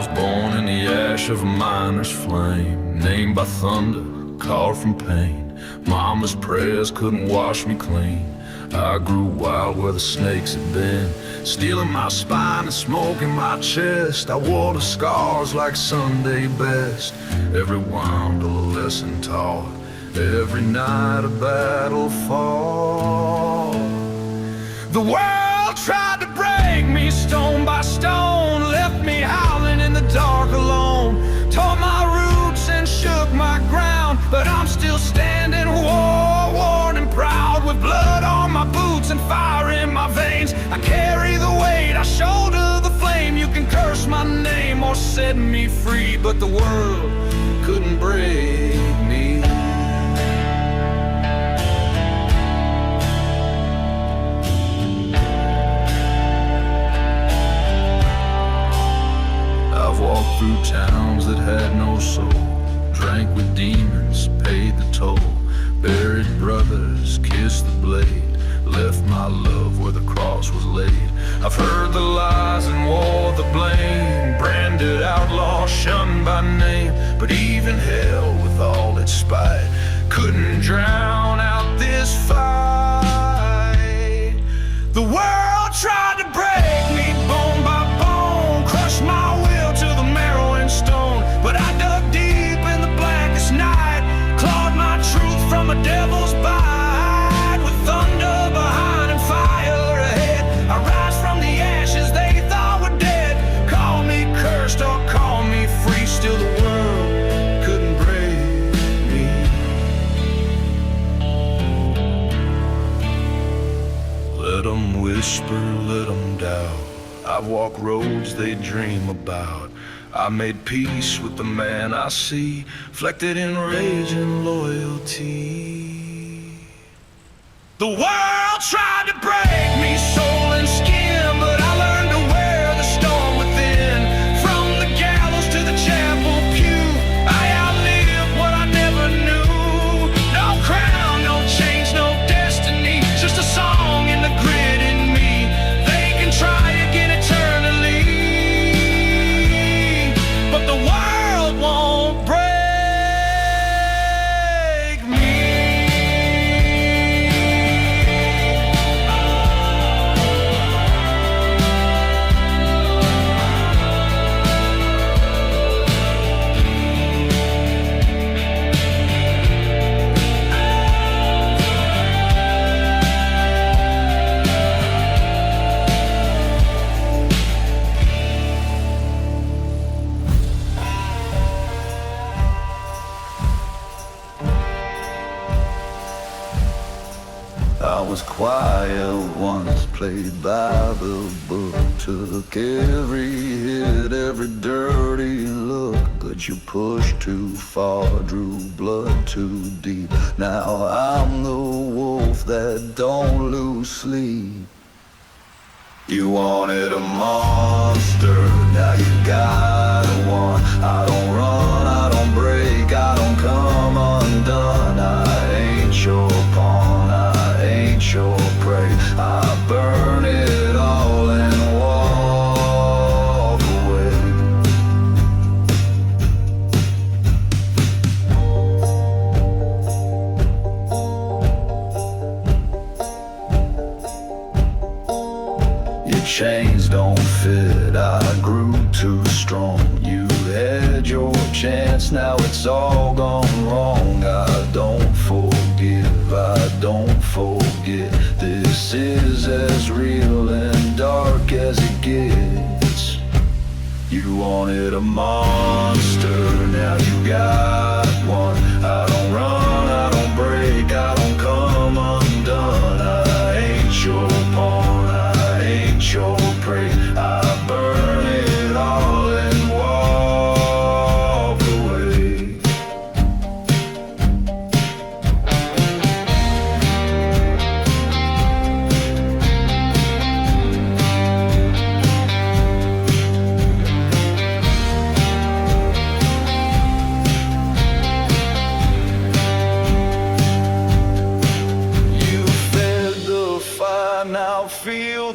was born in the ash of a miner's flame, named by thunder, called from pain. Mama's prayers couldn't wash me clean. I grew wild where the snakes had been, stealing my spine and smoking my chest. I wore the scars like Sunday best. Every wound a lesson taught, every night a battle fought. The world tried to break me stone by stone, left me howling in the dark alone. Tore my roots and shook my ground, but I'm still standing war-worn and proud, with blood on my boots and fire in my veins. I carry the weight, I shoulder the flame. You can curse my name or set me free, but the world couldn't break me. I've walked through towns that had no soul, drank with demons, paid the toll, buried brothers, kissed the blade, left my love where the cross was laid. I've heard the lies and wore the blame, branded outlaw, shunned by name. But even hell, with all its spite, couldn't drown out this fight. The world tried to break me bone by bone, crush my will to the marrow and stone. But I dug deep in the blackest night, clawed my truth from a devil's bite. With thunder behind and fire ahead, I rise from the ashes they thought were dead. Call me cursed or call me free, still the world couldn't break me. Let them whisper, let them doubt. I've walked roads they dream about. I made peace with the man I see, reflected in rage and loyalty. The world tried to break me soul and skin, but I learned to wear the storm within. From the gallows to the chapel pew, I outlived what I never knew. No crown, no change, no destiny, just a song in the grit in me. They can try again eternally, but the world won't break me. I was quiet once, played by the book, took every hit, every dirty look. But you pushed too far, drew blood too deep. Now I'm the wolf that don't lose sleep. You wanted a monster, now you got one. I don't run, I don't break, I don't come undone. I ain't your pawn, I ain't your prey. I burn it all and walk away. Your chains don't fit, I grew too strong. You had your chance, now it's all gone wrong. I don't forgive, I don't forget. This is as real and dark as it gets. You wanted a monster, now you got one. I don't run, I don't break, I don't come undone. I ain't your pawn, I ain't your prey. I burn it all and walk away.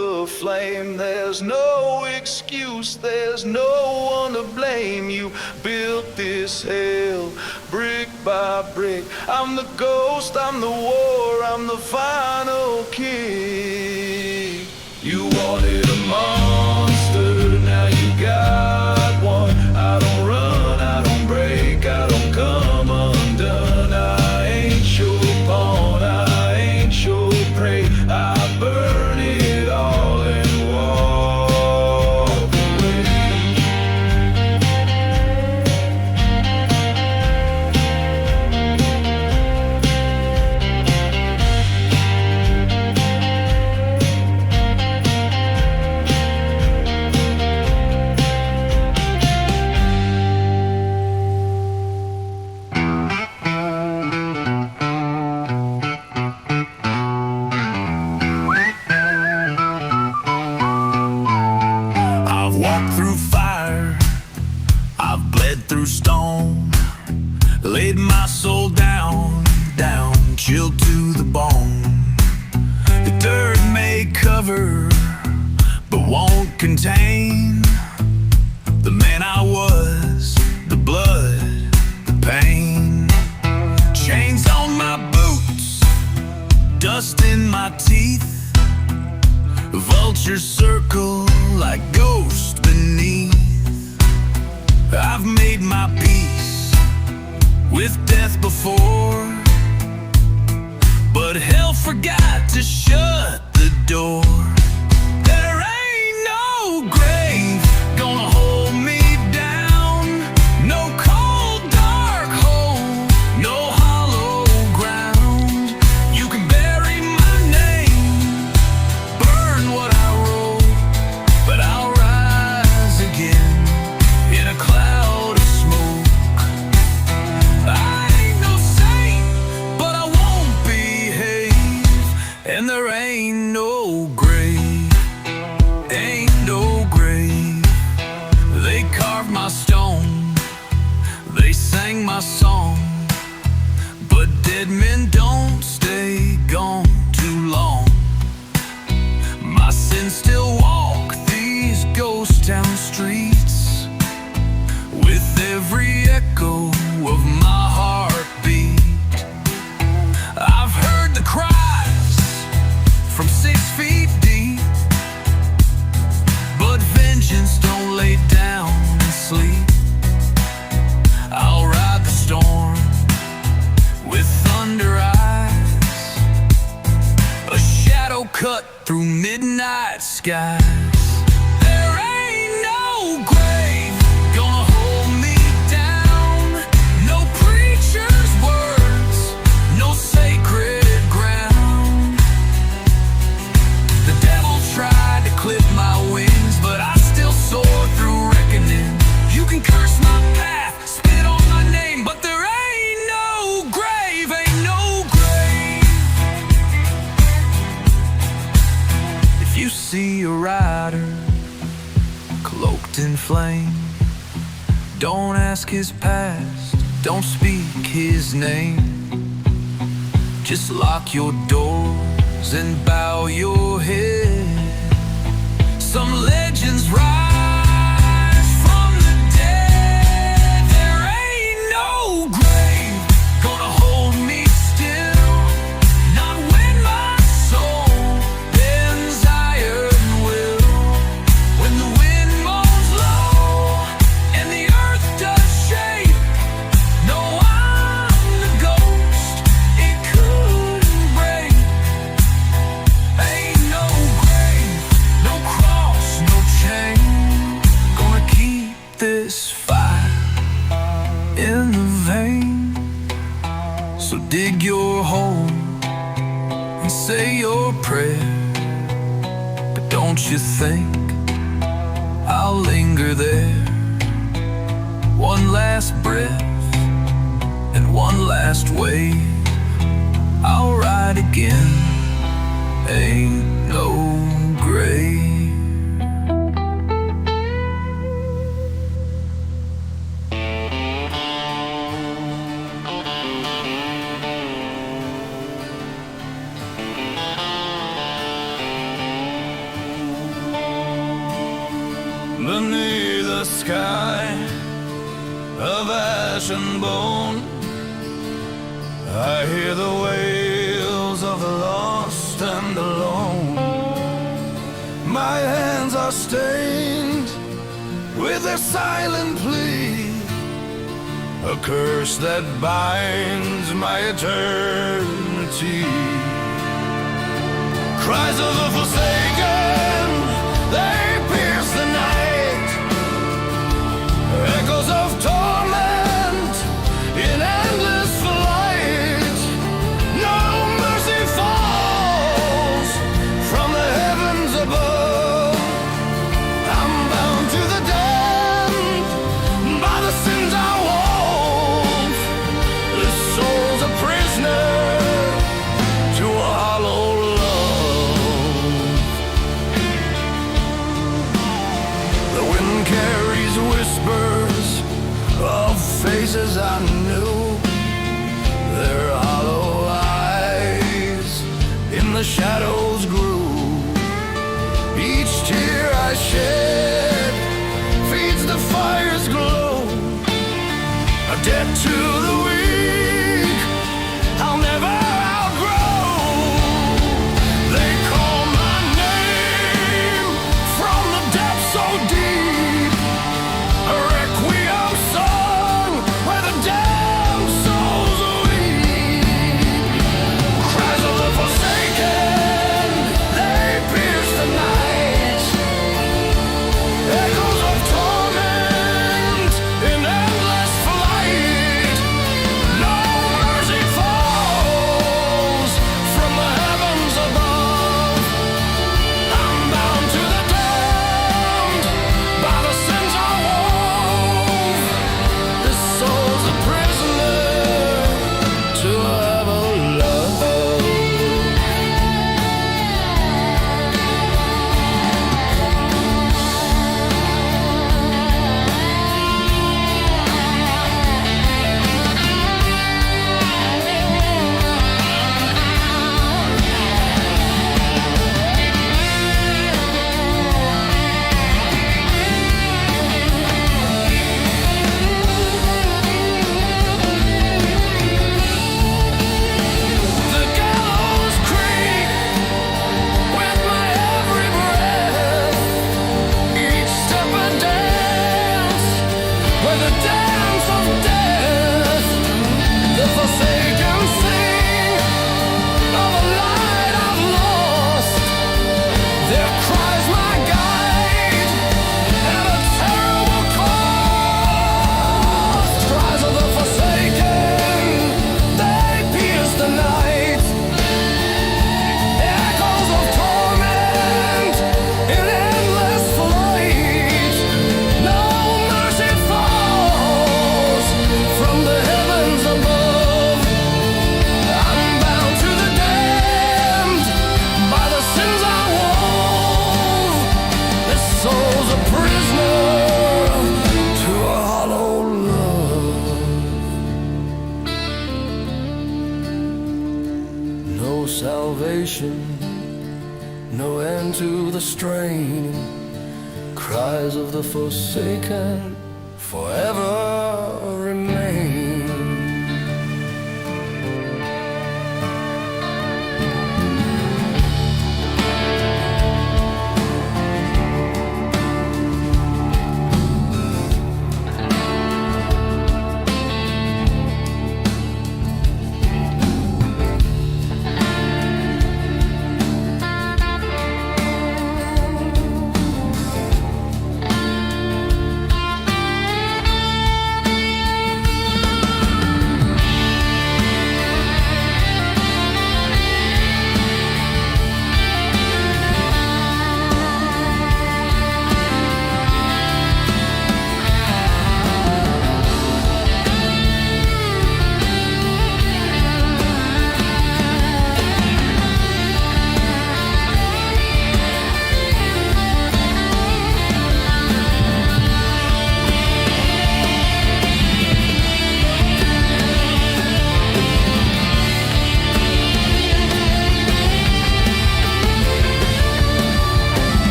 the flame. There's no excuse, there's no one to blame. You built this hell brick by brick. I'm the ghost, I'm the war, I'm the final king. You wanted a monster, now you got one. I don't run, I don't break, I don't come undone. I ain't your pawn, I ain't your prey. I burn it all and walk away. Walked through fire, I've bled through stone, laid my soul down, down, chilled to the bone. The dirt may cover, but won't contain the man I was, the blood, the pain. Chains on my boots, dust in my teeth. Vultures circle like ghosts beneath. I've made my peace with death before, but hell forgot to shut the door. There ain't no grave gonna hold me down, no cold dark hole, no hollow ground. You can bury my name, burn what I wrote, but I'll rise again in a cloud of smoke. I ain't no saint, but I won't behave, and there ain't no grave, ain't no grave. They carved my stone, they sang my song, but dead men don't stay gone too long. My sins still walk these ghost town streets, with every echo of my heartbeat. I've heard the cries from 6 feet deep, but vengeance don't lay down and sleep. I'll ride the storm with thunder eyes, a shadow cut through midnight skies. There ain't no grave gonna hold me down, no preacher's words, no sacred ground. The devil tried to clip my wings, but I still soar through reckoning. You can curse my path, spit on my name, but there ain't no grave, ain't no grave. If you see a rider cloaked in flame, don't ask his past, don't speak his name. Just lock your doors and bow your head. Some legends rise from the dead. There ain't no grave gonna hold me still, not when my soul bends iron will. When the wind moans low and the earth does shake, no, I'm the ghost it couldn't break. Ain't no grave, no cross, no chain, gonna keep this fire in the vein. So dig your hole and say your prayer, but don't you think I'll linger there? One last breath and one last wave, I'll ride again. Ain't no grave. beneath a sky of ash and bone. I hear the wails of the lost and alone. My hands are stained with their silent plea, a curse that binds my eternity. Cries of the forsaken, they pierce the night. Echoes of torment in endless flight. No mercy falls from the heavens above. I'm bound to the damned by the sins I wove. This soul's a prisoner to a hollow love. The wind carries whispers of faces I knew. Their hollow eyes in the shadows grew. Each tear I shed feeds the fire's glow. A debt to the weak I'll never outgrow. They call my name from the depths so deep, a requiem song where the damned souls weep. Cries of the forsaken, they pierce the night. Echoes of torment in endless flight. No mercy falls from the heavens above. I'm bound to the damned by the sins I wove. This soul's a prisoner to have a love. The gallows creak with my every breath. Each step a dance where the dance of death. The forsaken sing of a light I've lost. Their cries my guide at a terrible cost. Cries of the forsaken, they pierce the night. Echoes of torment in endless flight. No mercy falls from the heavens above. I'm bound to the damned by the sins I wove. This soul's a prisoner to a hollow love. No salvation, no end to the strain. Cries of the forsaken forever remain.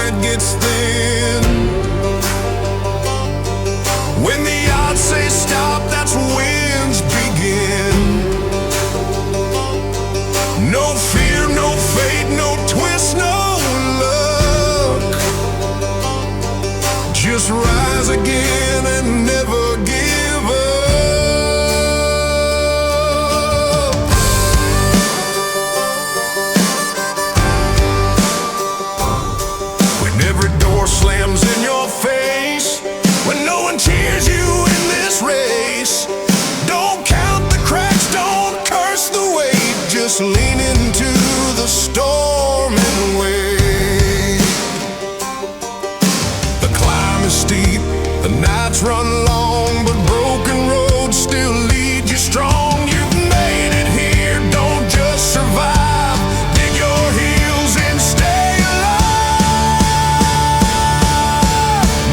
it gets thin. When the odds say stop, that's when wins begin. No fear, no fate, no twist, no luck. Just rise again and never give up. When every door slams in your face, when no one cheers you in this race, don't count the cracks, don't curse the weight. Just lean into the storm and wait. The climb is steep, the nights run long, but broken roads still lead you strong. You've made it here, don't just survive. Dig your heels and stay alive.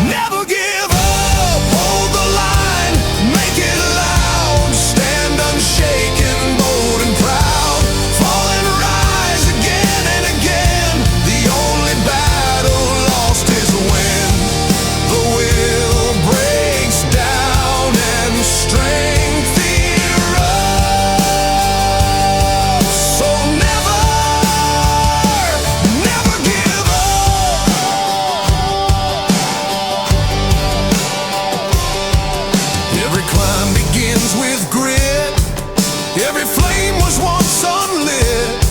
Never give up, hold the line, make it loud. Stand unshaken, bold and proud. Fall and rise again and again. The only battle lost is when the will breaks down and strength erupts. So never, never give up. Every climb begins with grit. Every flame was once unlit.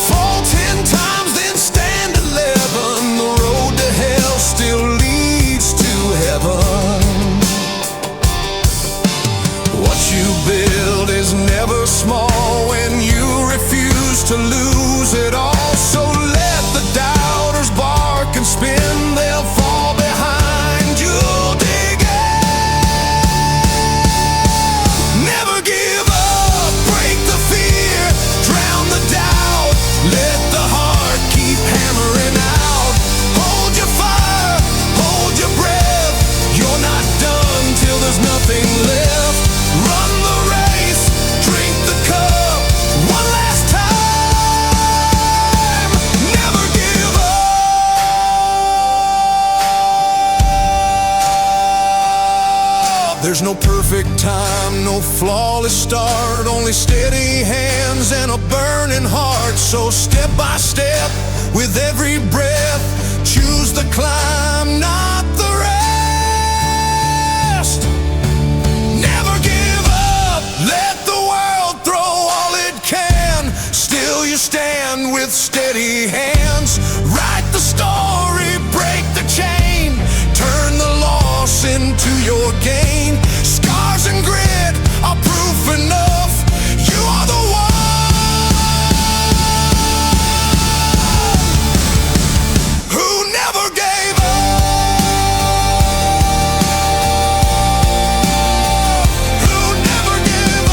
Fall 10 times, then stand 11. The road to hell still leads to heaven. What you build is never small when you refuse to lose it all. So let the doubters bark and spin, they'll fall behind. You'll dig in. Never give up, break the fear, drown the doubt. Let the heart keep hammering out. Hold your fire, hold your breath. You're not done till there's nothing left. Run the race, drink the cup, one last time. Never give up. There's no perfect time, no flawless start, only steady hands and a burning heart. So step by step, with every breath, choose the climb, not the rest. Never give up, let the world throw all it can. Still you stand with steady hands. Write the story, break the chain, turn the loss into your gain. Scars and grit are proof enough. You are the one who never gave up. Who never gave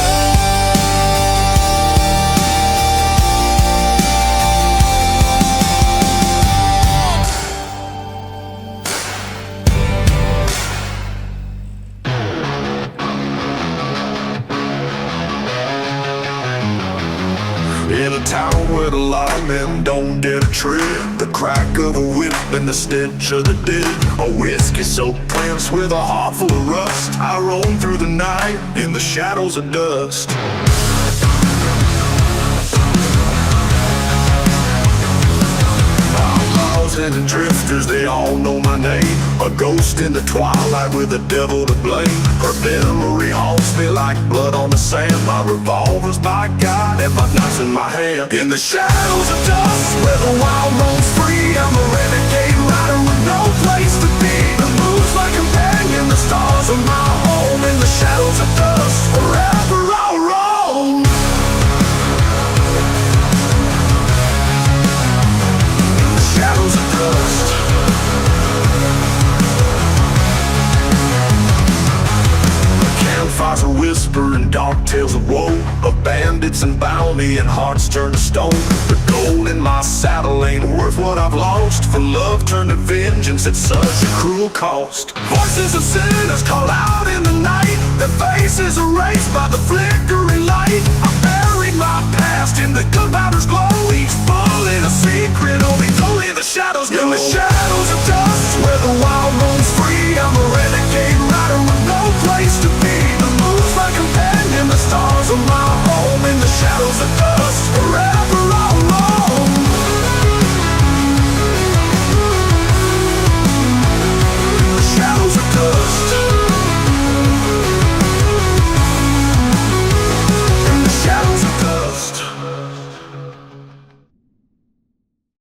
In a town where the linemen don't dare to tread, the crack of a whip and the stench of the dead. A whiskey-soaked plants with a heart full of rust. I roam through the night in the shadows of dust. Outlaws and drifters, they all know my name. A ghost in the twilight with the devil to blame. Her memory haunts me like blood on the sand. My revolver's by God and my knife's in my hand. In the shadows of dust, where the wild roams free, I'm a renegade rider with no place to be. The moon's my companion, the stars are my home. In the shadows of dust, forever I'll roam. In the shadows of dust. Campfires are whispering dark tales of woe, of bandits and bounty and hearts turned to stone. The gold in my saddle ain't worth what I've lost. For love turned to vengeance at such a cruel cost. Voices of sinners call out in the night, their faces erased by the flickering light. I buried my past in the gunpowder's glow, each bullet a secret